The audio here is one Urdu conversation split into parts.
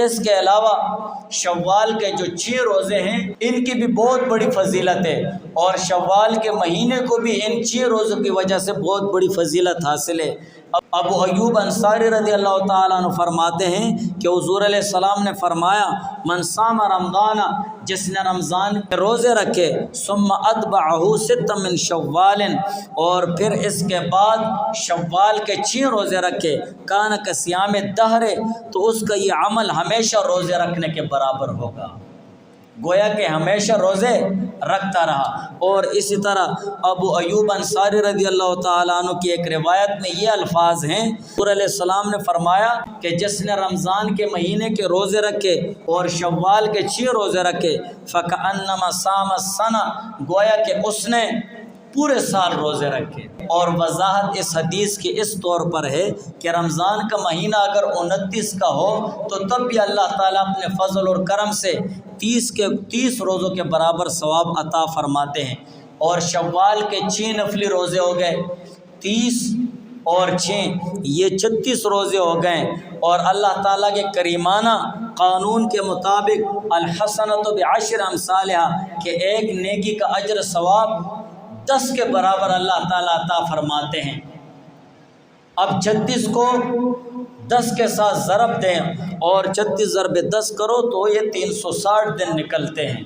اس کے علاوہ شوال کے جو 6 روزے ہیں ان کی بھی بہت بڑی فضیلت ہے، اور شوال کے مہینے کو بھی ان 6 روزوں کی وجہ سے بہت بڑی فضیلت حاصل ہے۔ ابو ایوب انصاری رضی اللہ تعالیٰ عنہ فرماتے ہیں کہ حضور علیہ السلام نے فرمایا، من صام رمضان، جس نے رمضان کے روزے رکھے، ثم اتبعہ 6 من شوال، اور پھر اس کے بعد شوال کے 6 روزے رکھے، کان کصیام الدہر، تو اس کا یہ عمل ہمیشہ روزے رکھنے کے برابر ہوگا، گویا کہ ہمیشہ روزے رکھتا رہا۔ اور اسی طرح ابو ایوب انصاری رضی اللہ تعالیٰ عنہ کی ایک روایت میں یہ الفاظ ہیں، حضور علیہ السلام نے فرمایا کہ جس نے رمضان کے مہینے کے روزے رکھے اور شوال کے 6 روزے رکھے، فَكَأَنَّمَا صَامَ السَّنَةَ، گویا کہ اس نے پورے سال روزے رکھے۔ اور وضاحت اس حدیث کی اس طور پر ہے کہ رمضان کا مہینہ اگر 29 کا ہو تو تب بھی اللہ تعالیٰ اپنے فضل اور کرم سے 30 روزوں کے برابر ثواب عطا فرماتے ہیں، اور شوال کے 6 نفلی روزے ہو گئے، 30 اور 6 یہ 36 روزے ہو گئے، اور اللہ تعالیٰ کے کریمانہ قانون کے مطابق الحسنۃ بعشر امثالہا، کہ ایک نیکی کا اجر ثواب 10 کے برابر اللہ تعالیٰ عطا فرماتے ہیں۔ اب 36 کو 10 کے ساتھ ضرب دیں اور 36 ضرب 10 کرو تو یہ 360 دن نکلتے ہیں،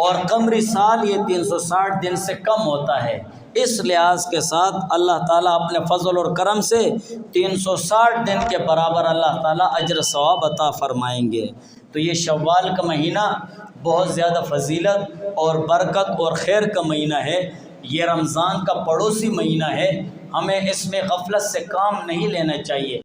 اور قمری سال یہ 360 دن سے کم ہوتا ہے۔ اس لحاظ کے ساتھ اللہ تعالیٰ اپنے فضل اور کرم سے 360 دن کے برابر اللہ تعالیٰ اجر ثواب عطا فرمائیں گے۔ تو یہ شوال کا مہینہ بہت زیادہ فضیلت اور برکت اور خیر کا مہینہ ہے، یہ رمضان کا پڑوسی مہینہ ہے، ہمیں اس میں غفلت سے کام نہیں لینا چاہیے۔